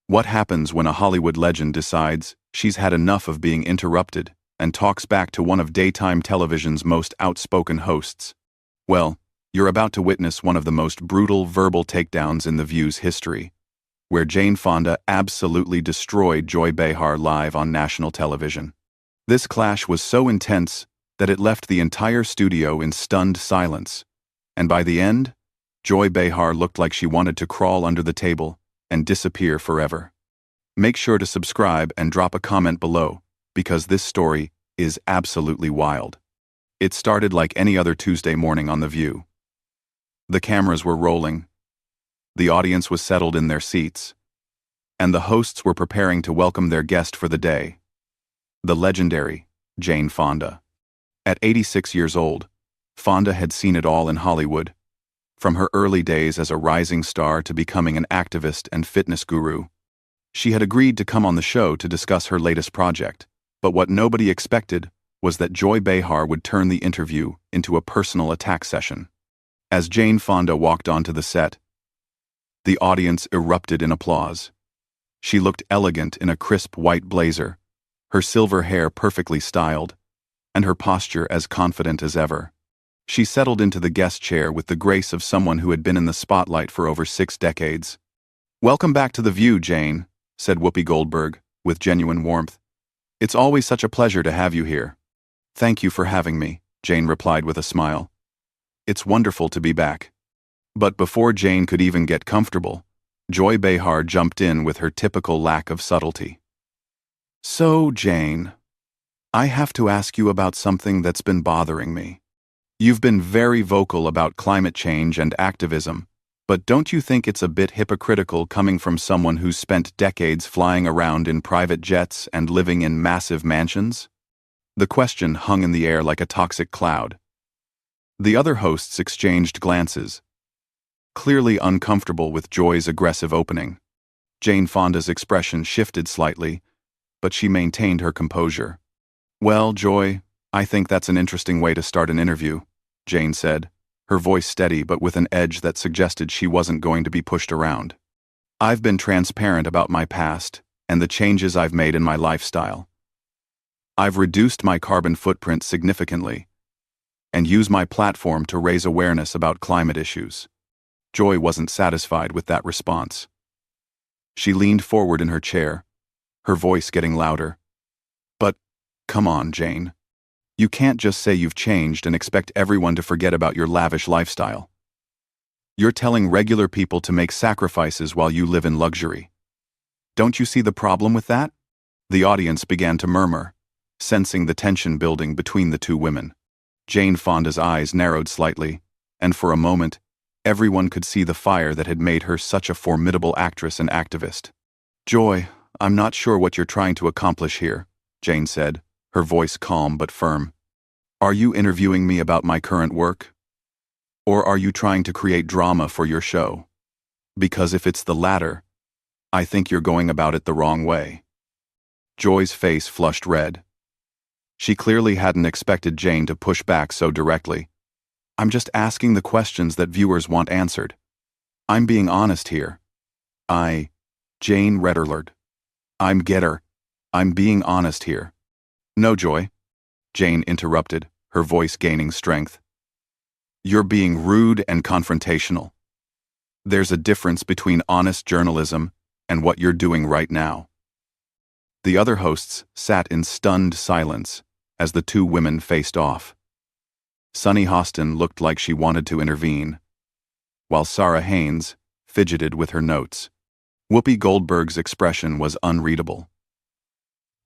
What happens when a Hollywood legend decides she's had enough of being interrupted and talks back to one of daytime television's most outspoken hosts? Well, you're about to witness one of the most brutal verbal takedowns in The View's history, where Jane Fonda absolutely destroyed Joy Behar live on national television. This clash was so intense that it left the entire studio in stunned silence, and by the end, Joy Behar looked like she wanted to crawl under the table and disappear forever. Make sure to subscribe and drop a comment below, because this story is absolutely wild. It started like any other Tuesday morning on The View. The cameras were rolling, the audience was settled in their seats, and the hosts were preparing to welcome their guest for the day, the legendary Jane Fonda. At 86 years old, Fonda had seen it all in Hollywood, from her early days as a rising star to becoming an activist and fitness guru. She had agreed to come on the show to discuss her latest project, but what nobody expected was that Joy Behar would turn the interview into a personal attack session. As Jane Fonda walked onto the set, the audience erupted in applause. She looked elegant in a crisp white blazer, her silver hair perfectly styled, and her posture as confident as ever. She settled into the guest chair with the grace of someone who had been in the spotlight for over 6 decades. "Welcome back to The View, Jane," said Whoopi Goldberg, with genuine warmth. "It's always such a pleasure to have you here." "Thank you for having me," Jane replied with a smile. "It's wonderful to be back." But before Jane could even get comfortable, Joy Behar jumped in with her typical lack of subtlety. "So, Jane, I have to ask you about something that's been bothering me. You've been very vocal about climate change and activism, but don't you think it's a bit hypocritical coming from someone who's spent decades flying around in private jets and living in massive mansions?" The question hung in the air like a toxic cloud. The other hosts exchanged glances, clearly uncomfortable with Joy's aggressive opening. Jane Fonda's expression shifted slightly, but she maintained her composure. "Well, Joy, I think that's an interesting way to start an interview," Jane said, her voice steady but with an edge that suggested she wasn't going to be pushed around. "I've been transparent about my past and the changes I've made in my lifestyle. I've reduced my carbon footprint significantly and used my platform to raise awareness about climate issues." Joy wasn't satisfied with that response. She leaned forward in her chair, her voice getting louder. "But, come on, Jane. You can't just say you've changed and expect everyone to forget about your lavish lifestyle. You're telling regular people to make sacrifices while you live in luxury. Don't you see the problem with that?" The audience began to murmur, sensing the tension building between the two women. Jane Fonda's eyes narrowed slightly, and for a moment, everyone could see the fire that had made her such a formidable actress and activist. "Joy, I'm not sure what you're trying to accomplish here," Jane said, her voice calm but firm. "Are you interviewing me about my current work? Or are you trying to create drama for your show? Because if it's the latter, I think you're going about it the wrong way." Joy's face flushed red. She clearly hadn't expected Jane to push back so directly. "I'm just asking the questions that viewers want answered. I'm being honest here. Jane Redderlard. I'm being honest here." "No, Joy," Jane interrupted, her voice gaining strength. "You're being rude and confrontational. There's a difference between honest journalism and what you're doing right now." The other hosts sat in stunned silence as the two women faced off. Sunny Hostin looked like she wanted to intervene, while Sarah Haynes fidgeted with her notes. Whoopi Goldberg's expression was unreadable,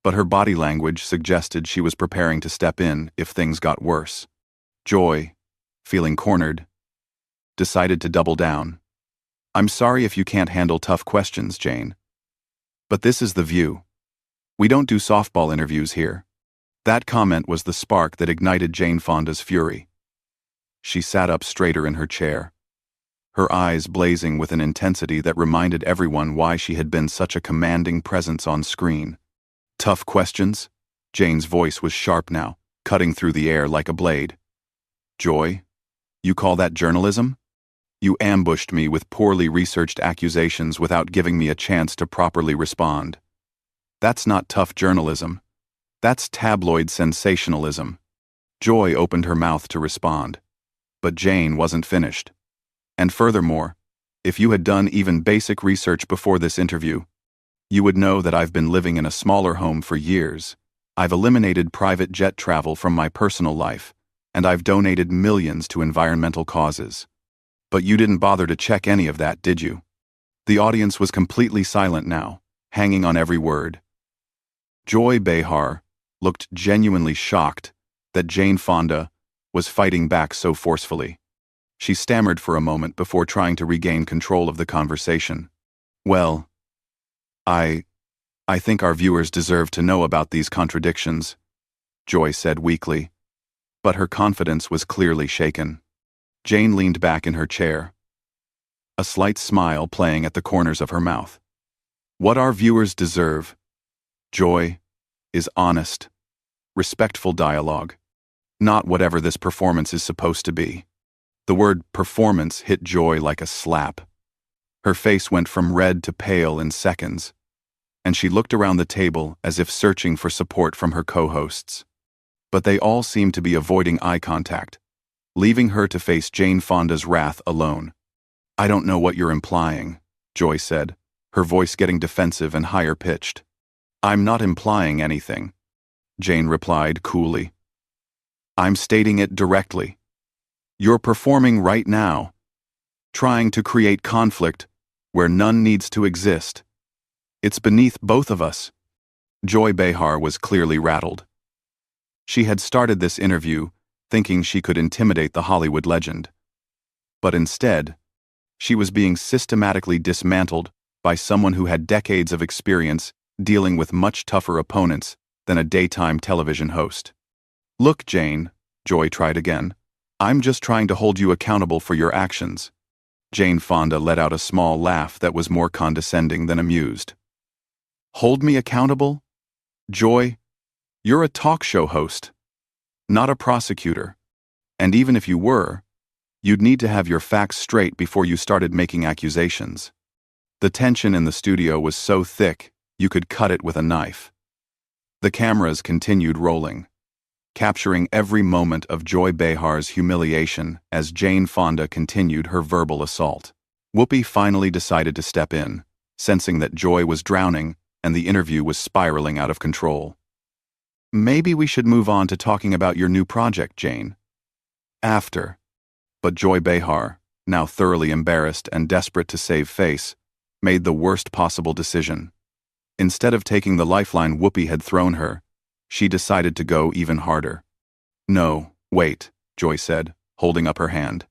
but her body language suggested she was preparing to step in if things got worse. Joy, feeling cornered, decided to double down. "I'm sorry if you can't handle tough questions, Jane. But this is The View. We don't do softball interviews here." That comment was the spark that ignited Jane Fonda's fury. She sat up straighter in her chair, her eyes blazing with an intensity that reminded everyone why she had been such a commanding presence on screen. "Tough questions?" Jane's voice was sharp now, cutting through the air like a blade. "Joy, you call that journalism?" You ambushed me with poorly researched accusations without giving me a chance to properly respond. That's not tough journalism. That's tabloid sensationalism. Joy opened her mouth to respond. But Jane wasn't finished. And furthermore, if you had done even basic research before this interview, you would know that I've been living in a smaller home for years. I've eliminated private jet travel from my personal life, and I've donated millions to environmental causes. But you didn't bother to check any of that, did you? The audience was completely silent now, hanging on every word. Joy Behar looked genuinely shocked that Jane Fonda was fighting back so forcefully. She stammered for a moment before trying to regain control of the conversation. Well, I think our viewers deserve to know about these contradictions, Joy said weakly, but her confidence was clearly shaken. Jane leaned back in her chair, a slight smile playing at the corners of her mouth. What our viewers deserve, Joy, is honest, respectful dialogue, not whatever this performance is supposed to be. The word performance hit Joy like a slap. Her face went from red to pale in seconds, and she looked around the table as if searching for support from her co-hosts. But they all seemed to be avoiding eye contact, leaving her to face Jane Fonda's wrath alone. I don't know what you're implying, Joy said, her voice getting defensive and higher pitched. I'm not implying anything, Jane replied coolly. I'm stating it directly. You're performing right now, trying to create conflict where none needs to exist. It's beneath both of us. Joy Behar was clearly rattled. She had started this interview thinking she could intimidate the Hollywood legend. But instead, she was being systematically dismantled by someone who had decades of experience dealing with much tougher opponents than a daytime television host. Look, Jane, Joy tried again. I'm just trying to hold you accountable for your actions. Jane Fonda let out a small laugh that was more condescending than amused. Hold me accountable? Joy, you're a talk show host, not a prosecutor. And even if you were, you'd need to have your facts straight before you started making accusations. The tension in the studio was so thick, you could cut it with a knife. The cameras continued rolling, capturing every moment of Joy Behar's humiliation as Jane Fonda continued her verbal assault. Whoopi finally decided to step in, sensing that Joy was drowning and the interview was spiraling out of control. Maybe we should move on to talking about your new project, Jane. After. But Joy Behar, now thoroughly embarrassed and desperate to save face, made the worst possible decision. Instead of taking the lifeline Whoopi had thrown her, she decided to go even harder. No, wait, Joy said, holding up her hand.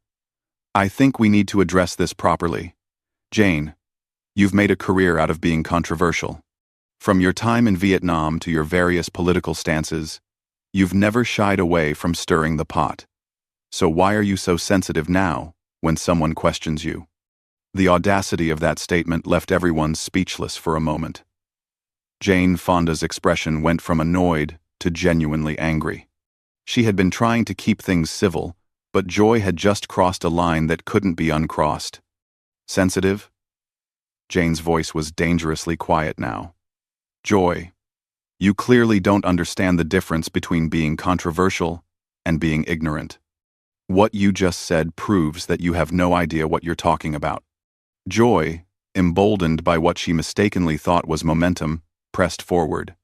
I think we need to address this properly. Jane, you've made a career out of being controversial. From your time in Vietnam to your various political stances, you've never shied away from stirring the pot. So why are you so sensitive now when someone questions you? The audacity of that statement left everyone speechless for a moment. Jane Fonda's expression went from annoyed to genuinely angry. She had been trying to keep things civil, but Joy had just crossed a line that couldn't be uncrossed. Sensitive? Jane's voice was dangerously quiet now. Joy, you clearly don't understand the difference between being controversial and being ignorant. What you just said proves that you have no idea what you're talking about. Joy, emboldened by what she mistakenly thought was momentum, pressed forward.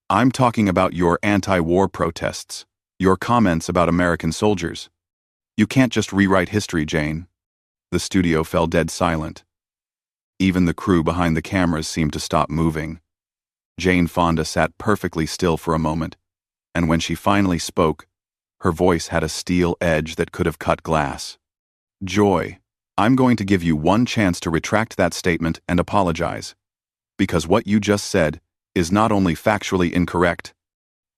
I'm talking about your anti-war protests, your comments about American soldiers. You can't just rewrite history, Jane. The studio fell dead silent. Even the crew behind the cameras seemed to stop moving. Jane Fonda sat perfectly still for a moment, and when she finally spoke, her voice had a steel edge that could have cut glass. Joy, I'm going to give you one chance to retract that statement and apologize. Because what you just said is not only factually incorrect,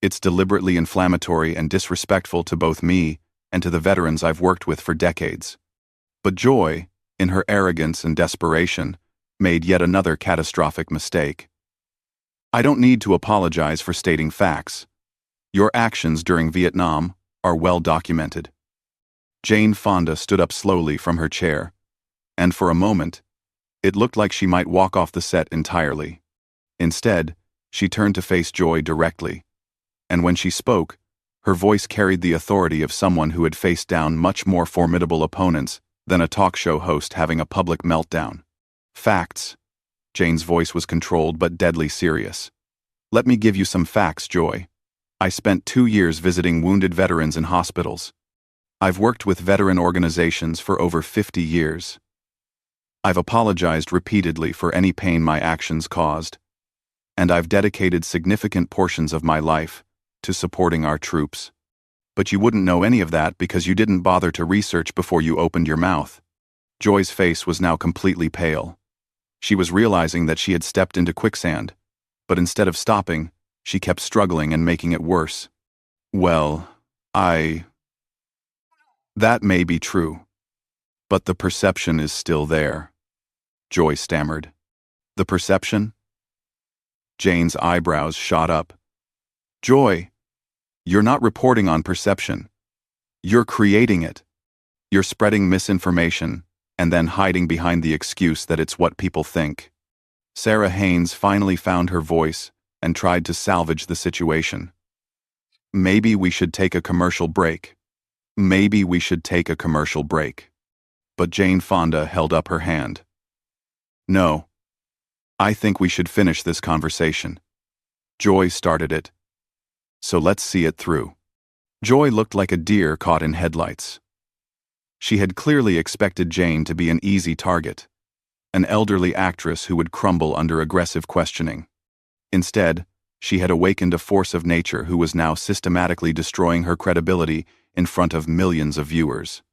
it's deliberately inflammatory and disrespectful to both me and to the veterans I've worked with for decades. But Joy, in her arrogance and desperation, made yet another catastrophic mistake. I don't need to apologize for stating facts. Your actions during Vietnam are well documented. Jane Fonda stood up slowly from her chair, and for a moment, it looked like she might walk off the set entirely. Instead, she turned to face Joy directly, and when she spoke, her voice carried the authority of someone who had faced down much more formidable opponents than a talk show host having a public meltdown. Facts. Jane's voice was controlled but deadly serious. Let me give you some facts, Joy. I spent 2 years visiting wounded veterans in hospitals. I've worked with veteran organizations for over 50 years. I've apologized repeatedly for any pain my actions caused. And I've dedicated significant portions of my life to supporting our troops. But you wouldn't know any of that because you didn't bother to research before you opened your mouth. Joy's face was now completely pale. She was realizing that she had stepped into quicksand, but instead of stopping, she kept struggling and making it worse. Well, that may be true, but the perception is still there, Joy stammered. The perception? Jane's eyebrows shot up. Joy, you're not reporting on perception. You're creating it. You're spreading misinformation and then hiding behind the excuse that it's what people think. Sarah Haynes finally found her voice and tried to salvage the situation. Maybe we should take a commercial break. Maybe we should take a commercial break. But Jane Fonda held up her hand. No. I think we should finish this conversation. Joy started it. So let's see it through. Joy looked like a deer caught in headlights. She had clearly expected Jane to be an easy target, an elderly actress who would crumble under aggressive questioning. Instead, she had awakened a force of nature who was now systematically destroying her credibility in front of millions of viewers.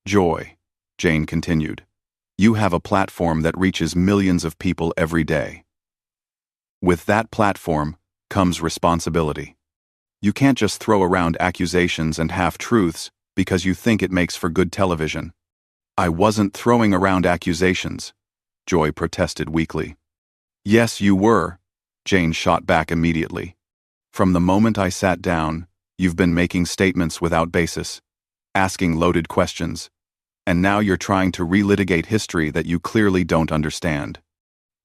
Joy, Jane continued, you have a platform that reaches millions of people every day. With that platform comes responsibility. You can't just throw around accusations and half-truths because you think it makes for good television. I wasn't throwing around accusations, Joy protested weakly. Yes, you were, Jane shot back immediately. From the moment I sat down, you've been making statements without basis, asking loaded questions, and now you're trying to relitigate history that you clearly don't understand.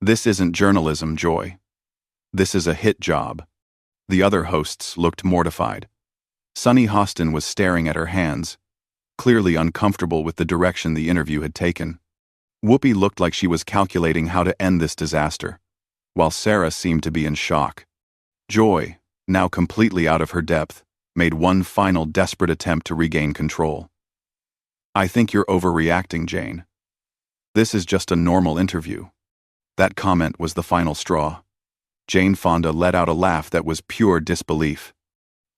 This isn't journalism, Joy. This is a hit job. The other hosts looked mortified. Sunny Hostin was staring at her hands, clearly uncomfortable with the direction the interview had taken. Whoopi looked like she was calculating how to end this disaster, while Sarah seemed to be in shock. Joy, now completely out of her depth, made one final desperate attempt to regain control. I think you're overreacting, Jane. This is just a normal interview. That comment was the final straw. Jane Fonda let out a laugh that was pure disbelief.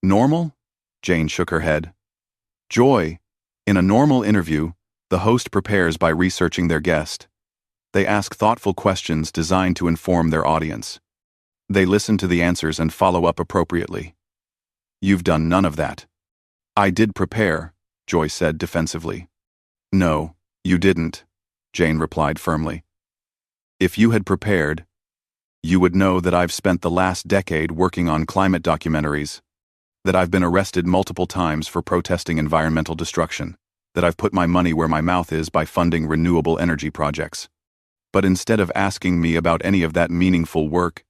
Normal? Jane shook her head. Joy, in a normal interview, the host prepares by researching their guest. They ask thoughtful questions designed to inform their audience. They listen to the answers and follow up appropriately. You've done none of that. I did prepare, Joy said defensively. No, you didn't, Jane replied firmly. If you had prepared, you would know that I've spent the last decade working on climate documentaries, that I've been arrested multiple times for protesting environmental destruction, that I've put my money where my mouth is by funding renewable energy projects. But instead of asking me about any of that meaningful work,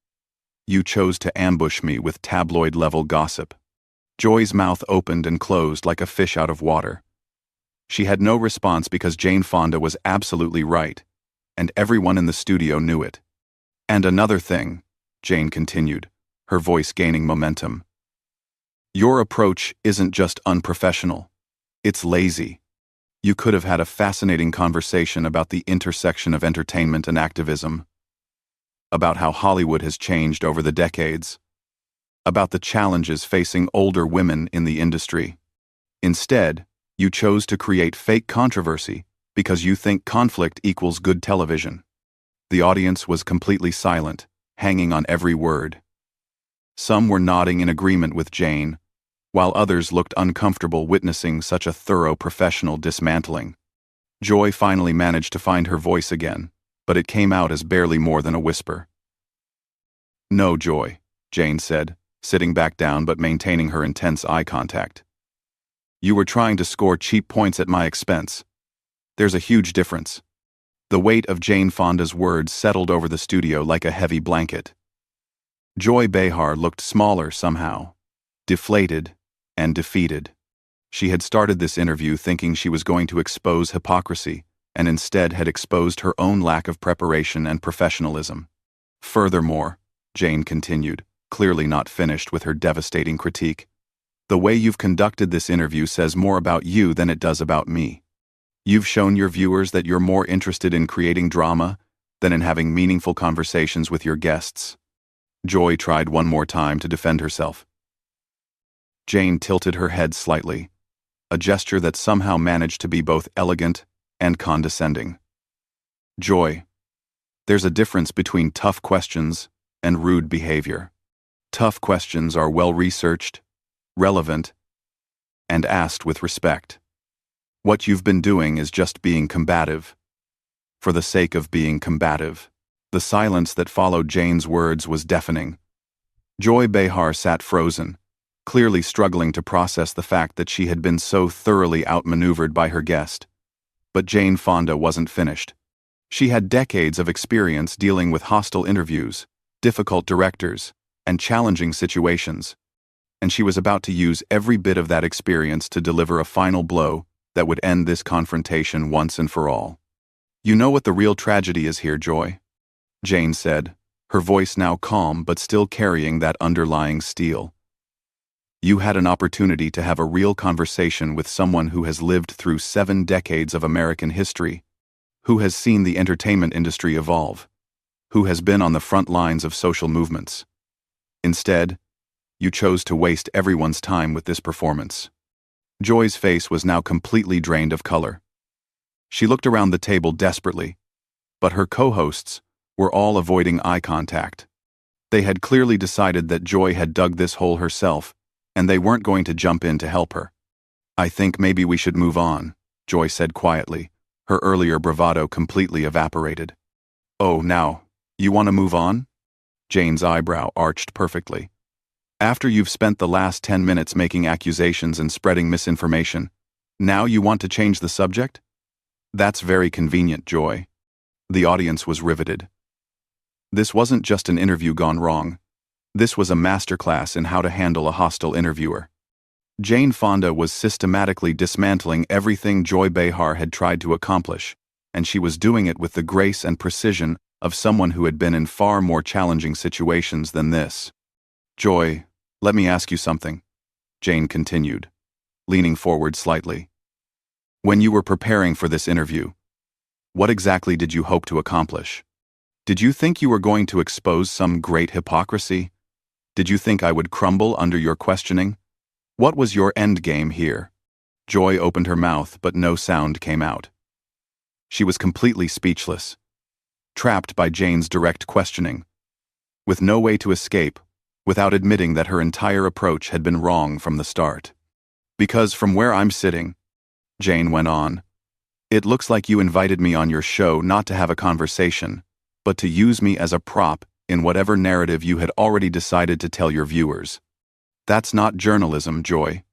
you chose to ambush me with tabloid-level gossip. Joy's mouth opened and closed like a fish out of water. She had no response because Jane Fonda was absolutely right, and everyone in the studio knew it. And another thing, Jane continued, her voice gaining momentum. Your approach isn't just unprofessional, it's lazy. You could have had a fascinating conversation about the intersection of entertainment and activism, about how Hollywood has changed over the decades, about the challenges facing older women in the industry. Instead, you chose to create fake controversy because you think conflict equals good television. The audience was completely silent, hanging on every word. Some were nodding in agreement with Jane, while others looked uncomfortable witnessing such a thorough professional dismantling. Joy finally managed to find her voice again, but it came out as barely more than a whisper. No, Joy, Jane said, sitting back down but maintaining her intense eye contact. You were trying to score cheap points at my expense. There's a huge difference." The weight of Jane Fonda's words settled over the studio like a heavy blanket. Joy Behar looked smaller somehow, deflated and defeated. She had started this interview thinking she was going to expose hypocrisy, and instead had exposed her own lack of preparation and professionalism. "Furthermore," Jane continued, clearly not finished with her devastating critique, "the way you've conducted this interview says more about you than it does about me. You've shown your viewers that you're more interested in creating drama than in having meaningful conversations with your guests." Joy tried one more time to defend herself. Jane tilted her head slightly, a gesture that somehow managed to be both elegant and condescending. "Joy, there's a difference between tough questions and rude behavior. Tough questions are well-researched, relevant, and asked with respect. What you've been doing is just being combative. For the sake of being combative." The silence that followed Jane's words was deafening. Joy Behar sat frozen, clearly struggling to process the fact that she had been so thoroughly outmaneuvered by her guest. But Jane Fonda wasn't finished. She had decades of experience dealing with hostile interviews, difficult directors, and challenging situations, and she was about to use every bit of that experience to deliver a final blow that would end this confrontation once and for all. "You know what the real tragedy is here, Joy," Jane said, her voice now calm but still carrying that underlying steel. "You had an opportunity to have a real conversation with someone who has lived through 7 decades of American history, who has seen the entertainment industry evolve, who has been on the front lines of social movements. Instead, you chose to waste everyone's time with this performance." Joy's face was now completely drained of color. She looked around the table desperately, but her co-hosts were all avoiding eye contact. They had clearly decided that Joy had dug this hole herself, and they weren't going to jump in to help her. "I think maybe we should move on," Joy said quietly, her earlier bravado completely evaporated. "Oh, now, you want to move on?" Jane's eyebrow arched perfectly. "After you've spent the last 10 minutes making accusations and spreading misinformation, now you want to change the subject? That's very convenient, Joy." The audience was riveted. This wasn't just an interview gone wrong. This was a masterclass in how to handle a hostile interviewer. Jane Fonda was systematically dismantling everything Joy Behar had tried to accomplish, and she was doing it with the grace and precision of someone who had been in far more challenging situations than this. "Joy, let me ask you something," Jane continued, leaning forward slightly. "When you were preparing for this interview, what exactly did you hope to accomplish? Did you think you were going to expose some great hypocrisy? Did you think I would crumble under your questioning? What was your end game here?" Joy opened her mouth, but no sound came out. She was completely speechless, trapped by Jane's direct questioning, with no way to escape, without admitting that her entire approach had been wrong from the start. "Because from where I'm sitting," Jane went on, "it looks like you invited me on your show not to have a conversation, but to use me as a prop in whatever narrative you had already decided to tell your viewers. That's not journalism, Joy.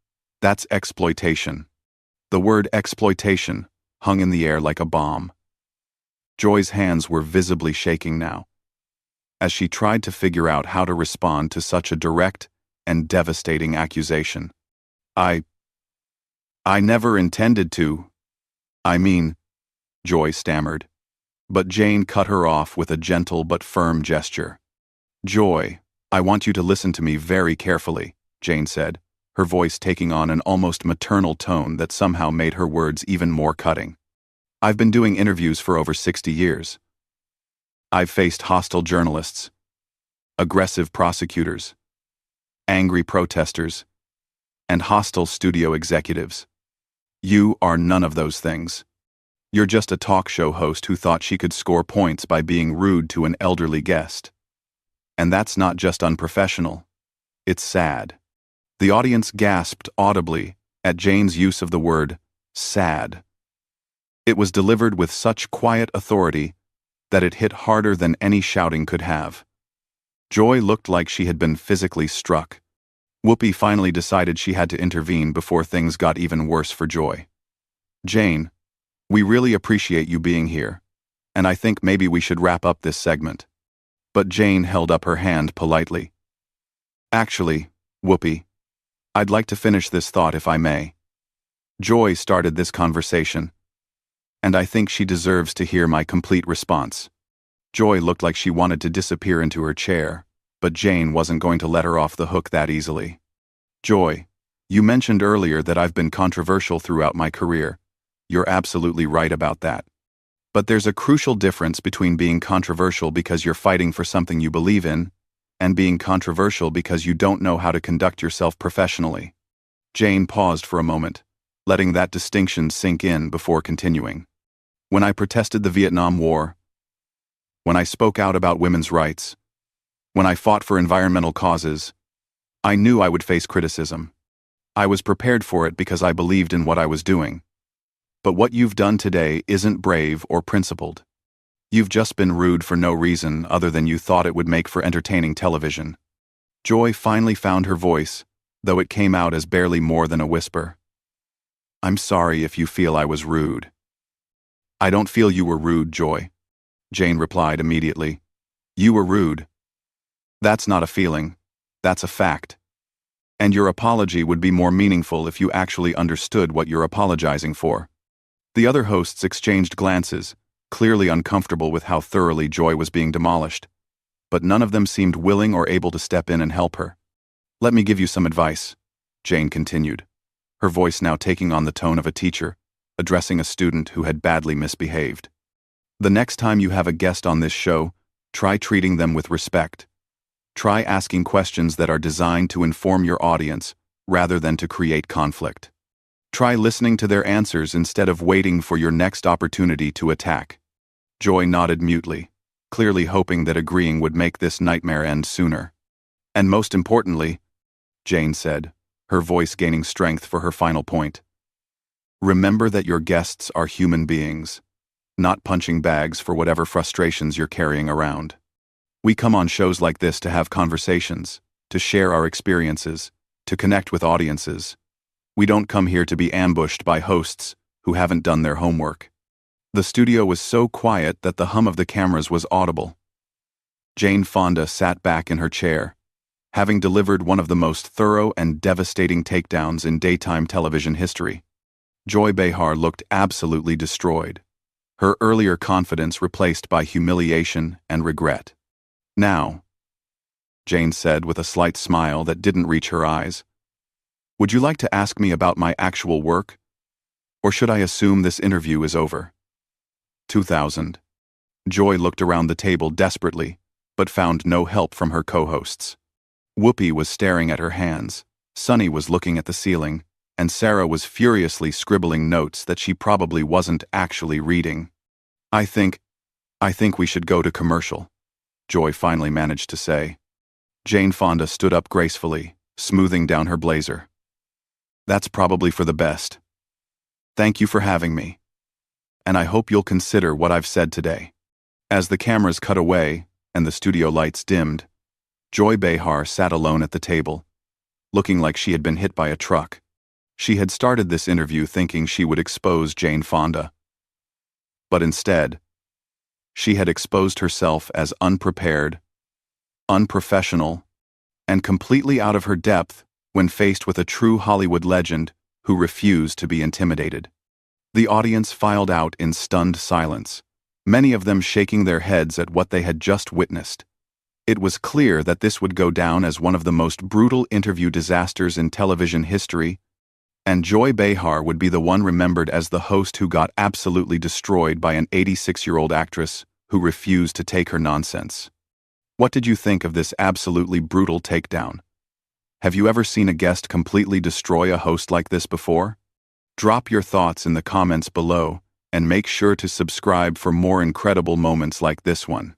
That's exploitation." The word exploitation hung in the air like a bomb. Joy's hands were visibly shaking now, as she tried to figure out how to respond to such a direct and devastating accusation. I never intended to. I mean," Joy stammered. But Jane cut her off with a gentle but firm gesture. "Joy, I want you to listen to me very carefully," Jane said, her voice taking on an almost maternal tone that somehow made her words even more cutting. "I've been doing interviews for over 60 years. I've faced hostile journalists, aggressive prosecutors, angry protesters, and hostile studio executives. You are none of those things. You're just a talk show host who thought she could score points by being rude to an elderly guest. And that's not just unprofessional. It's sad." The audience gasped audibly at Jane's use of the word sad. It was delivered with such quiet authority that it hit harder than any shouting could have. Joy looked like she had been physically struck, Whoopi finally decided she had to intervene before things got even worse for Joy. "Jane, we really appreciate you being here, and I think maybe we should wrap up this segment." But Jane held up her hand politely. "Actually, Whoopi, I'd like to finish this thought if I may. Joy started this conversation, and I think she deserves to hear my complete response." Joy looked like she wanted to disappear into her chair, but Jane wasn't going to let her off the hook that easily. "Joy, you mentioned earlier that I've been controversial throughout my career. You're absolutely right about that. But there's a crucial difference between being controversial because you're fighting for something you believe in, and being controversial because you don't know how to conduct yourself professionally." Jane paused for a moment, letting that distinction sink in before continuing. "When I protested the Vietnam War, when I spoke out about women's rights, when I fought for environmental causes, I knew I would face criticism. I was prepared for it because I believed in what I was doing. But what you've done today isn't brave or principled. You've just been rude for no reason other than you thought it would make for entertaining television." Joy finally found her voice, though it came out as barely more than a whisper. "I'm sorry if you feel I was rude." "I don't feel you were rude, Joy," Jane replied immediately. "You were rude. That's not a feeling, that's a fact. And your apology would be more meaningful if you actually understood what you're apologizing for." The other hosts exchanged glances, clearly uncomfortable with how thoroughly Joy was being demolished, but none of them seemed willing or able to step in and help her. "Let me give you some advice," Jane continued, her voice now taking on the tone of a teacher, addressing a student who had badly misbehaved. "The next time you have a guest on this show, try treating them with respect. Try asking questions that are designed to inform your audience rather than to create conflict. Try listening to their answers instead of waiting for your next opportunity to attack." Joy nodded mutely, clearly hoping that agreeing would make this nightmare end sooner. "And most importantly," Jane said, her voice gaining strength for her final point, "remember that your guests are human beings, not punching bags for whatever frustrations you're carrying around. We come on shows like this to have conversations, to share our experiences, to connect with audiences. We don't come here to be ambushed by hosts who haven't done their homework." The studio was so quiet that the hum of the cameras was audible. Jane Fonda sat back in her chair, having delivered one of the most thorough and devastating takedowns in daytime television history. Joy Behar looked absolutely destroyed, her earlier confidence replaced by humiliation and regret. "Now," Jane said with a slight smile that didn't reach her eyes, "would you like to ask me about my actual work? Or should I assume this interview is over?" 2000. Joy looked around the table desperately, but found no help from her co-hosts. Whoopi was staring at her hands, Sunny was looking at the ceiling, and Sarah was furiously scribbling notes that she probably wasn't actually reading. I think we should go to commercial," Joy finally managed to say. Jane Fonda stood up gracefully, smoothing down her blazer. "That's probably for the best. Thank you for having me. And I hope you'll consider what I've said today." As the cameras cut away and the studio lights dimmed, Joy Behar sat alone at the table, looking like she had been hit by a truck. She had started this interview thinking she would expose Jane Fonda. But instead, she had exposed herself as unprepared, unprofessional, and completely out of her depth when faced with a true Hollywood legend who refused to be intimidated. The audience filed out in stunned silence, many of them shaking their heads at what they had just witnessed. It was clear that this would go down as one of the most brutal interview disasters in television history, and Joy Behar would be the one remembered as the host who got absolutely destroyed by an 86-year-old actress who refused to take her nonsense. What did you think of this absolutely brutal takedown? Have you ever seen a guest completely destroy a host like this before? Drop your thoughts in the comments below, and make sure to subscribe for more incredible moments like this one.